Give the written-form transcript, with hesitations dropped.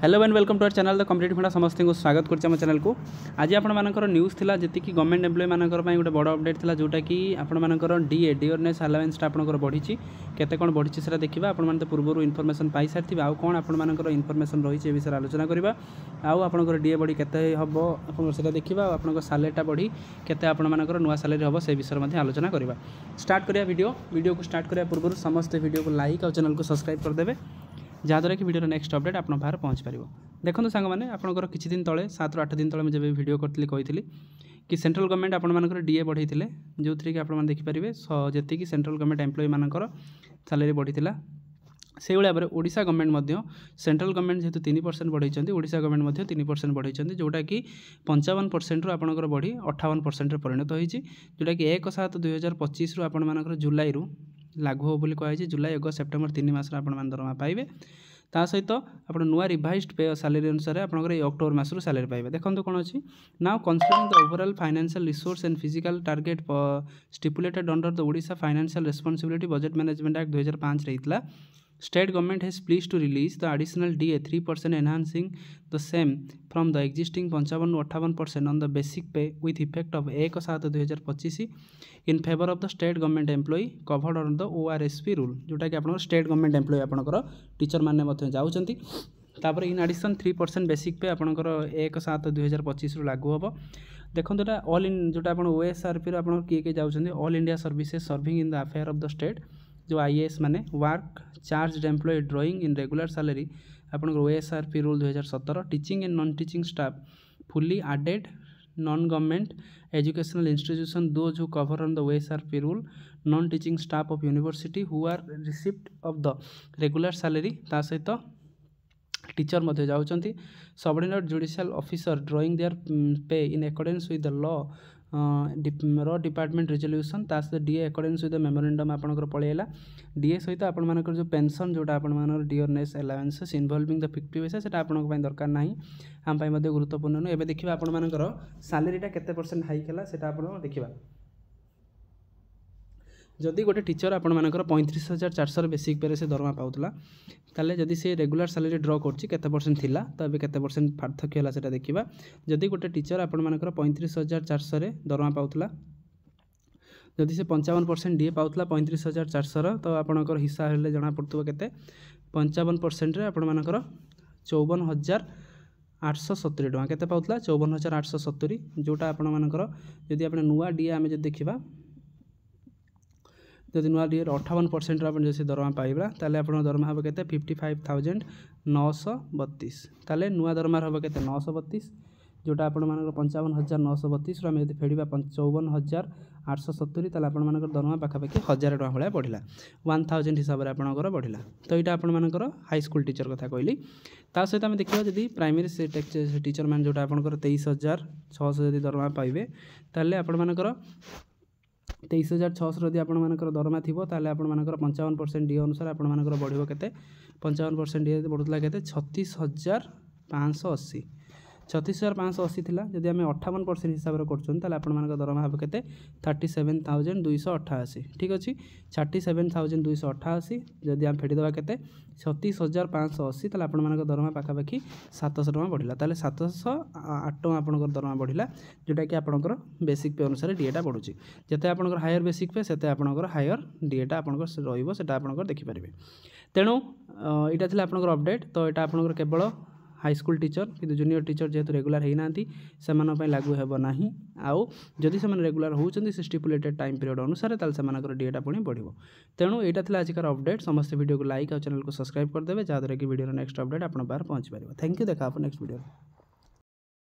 Hello and welcome to our channel the competitive funda समस्त को स्वागत करछि हम चैनल को। आज आपण मानकर न्यूज़ थिला जति कि गवर्नमेंट एम्प्लॉय मानकर पई गोटे बड़ अपडेट थिला जोटा कि आपण मानकर डीए डियरनेस अलावेंस आपनकर बढ़ी केते कोन बढ़ी सेटा देखिबा। आपण मान तो पूर्व इनफॉरमेशन पाई सारथिबा आ कोन आपण मानकर इनफॉरमेशन रही छै विषय आलोचना करबा। आउ आपनकर डीए बढ़ी केते हबो आपण सेटा देखिबा। आपनकर सैलरीटा बढ़ी केते आपण मानकर नुवा सैलरी हबो से विषय मध्ये आलोचना करबा। स्टार्ट करिया वीडियो को स्टार्ट करिया पूर्व समस्त वीडियो को लाइक और चैनल को सब्सक्राइब कर देबे जहाँद्वारा कि वीडियो नेक्स्ट अपडेट आप बाहर पहुँच पार। देखो सांग मैंने आपंकर किसी दिन तले 7 ରୁ 8 दिन तले मुझे वीडियो करी कि सेंट्रल गवर्नमेंट आपर डीए बढ़ई जो थी कि आप देखिपारे जी सेंट्रल गवर्नमेंट एम्प्लॉय मानकर सैलरी बढ़ी से भाव में ओडिशा गवर्नमेंट सेंट्रल गवर्नमेंट जेहेतु 3% बढ़ई ओडिशा गवर्नमेंट 3% बढ़ई जोटा कि 55% रू आपंकर बढ़ी 58% परिणत होती जोटा कि 1/7/2025 रू आपर जुलाई रू लागू हो बोली कहुई जुलाई अगस्त सेप्टेम्बर 3 मास आप दरमा पाइबे। ता सहित आप नुआ रिवाइज्ड पे सैलरी अनुसार आपंकर अक्टोबर मासरू सैलरी पाइबे। देखो कौन अच्छी now considering the overall financial resource and physical target stipulated under the Odisha financial responsibility budget management act 2005 रही State government has pleased to release the additional DA 3% enhancing the same from the existing 55% on the basic pay with effect of 1/7/2025 in favor of the state government employee covered under the ORSP rule जोटा कि आप state government employ आपंकर teacher मैंने जाऊँगी। तापर in addition 3% basic पे आपंकर 1/7/2025 रू लागू हम। देखो यहाँ ऑल इन जोटा आप OSRP आप किए जाऊँगी all India services serving in the affair of the state जो IAS माने work charge employ drawing in regular salary आपन OSRP rule 2017 teaching and non teaching staff fully aided non government educational institution those who cover on the OSRP rule non teaching staff of university who are receipt of the regular salary ता सहित teacher मध्य जाउचंती subordinate judicial officer drawing their pay in accordance with the law row department resolution ता सहित DA accordance with the memorandum आपनकर पळेला DA सहित आपण मानकर जो पेंशन जोटा आपण मानकर डियरनेस अलावेंसेस इन्वॉल्विंग द 50 पैसा सेटा आपनक पय दरकार नाही हम पय मध्ये गुरुत्वपूर्ण न। एबे देखिबा आपण मानकर सैलरीटा केते परसेंट हाइक हला सेटा आपण देखिबा। जदि गोटे टीचर आपण मानकर 35,400 बेसिक पे से दरमा पाउतला ताले जदि से रेगुलर सैलरी ड्रॉ करछि केते परसेंट थिला त एबे केते परसेंट पार्थक्य हला सेटा देखिबा। जदि गोटे टीचर आपण मानकर 35,400 रे दरमा पाउतला जदि से 55% डीए पाउतला 35,400 तो आपणकर हिसाब हेले जणा पड़तबो केते 55% रे आपण मानकर 54,870 टका केते पाउतला 54,870 जोटा आपण मानकर जदि आपण नुवा डीए आमे जे देखिबा जदि नुआ डीए 58% आप जैसे दरमा पाइबा ताले आपण दरमा हम केते 55,932 ताले नुआ दरमा हम केते 932 जोटा आपण मानकर 55,932 आम जब फेड़ा 54,870 ताले आपण मानकर दरमा पाखापाखि 1000 टका भाया बढ़ला 1000 हिसाब से आपणकर बढ़ला। तो यहाँ आपण मानकर हाई स्कूल टीचर कथा कहली ता सहित आम देखा जदि प्राइमरी टीचर मैंने जोटा आपणकर 23,600 जब दरमा पाइबे ताले आपण मानकर 23,600 जदि आपर दरमा थी ताले आपण मानकर 55% डीए अनुसार आपण मानकर बढ़िबो केते 55% डीए बढ़ुतला केते 36,580 36,580 थिला जदि आम 58% हिसाब से करछन ताले आपण मानकर दरमा हम केते 37,288 ठीक अछि 37,288 जदि आम फेडी दबा केते 36,580 ताले आपण मानकर दरमा पाखापाखि 700 टका बढ़िला ताले 708 टका आपनकर दरमा बढ़िला जोटा कि आपनकर बेसिक पे अनुसार डीएटा बढ़ुची जते आपनकर हायर बेसिक पे सेते आपनकर हायर डीएटा आपनकर रहिबो सेटा आपनकर देखि परिबे। तेणु एटा थिला आपनकर अपडेट तो एटा आपनकर केवल हाई स्कूल टीचर कि जूनियर टीचर जेहेतु रेगुलर होना से लागू हेब ना आउ जदि से रेगुलर होती से स्टिपुलेटेड टाइम पीरियड अनुसार से डीएटा पुणी बढ़ो। तेणु यहाँ था आजिकार अपडेट समस्त वीडियो को लाइक और चैनल को सब्सक्राइब करदे जहाँद्वारा कि वीडियो नेक्स्ट अपडेट आप बाहर पहुँच पार। थैंक यू देखा नेक्स्ट वीडियो।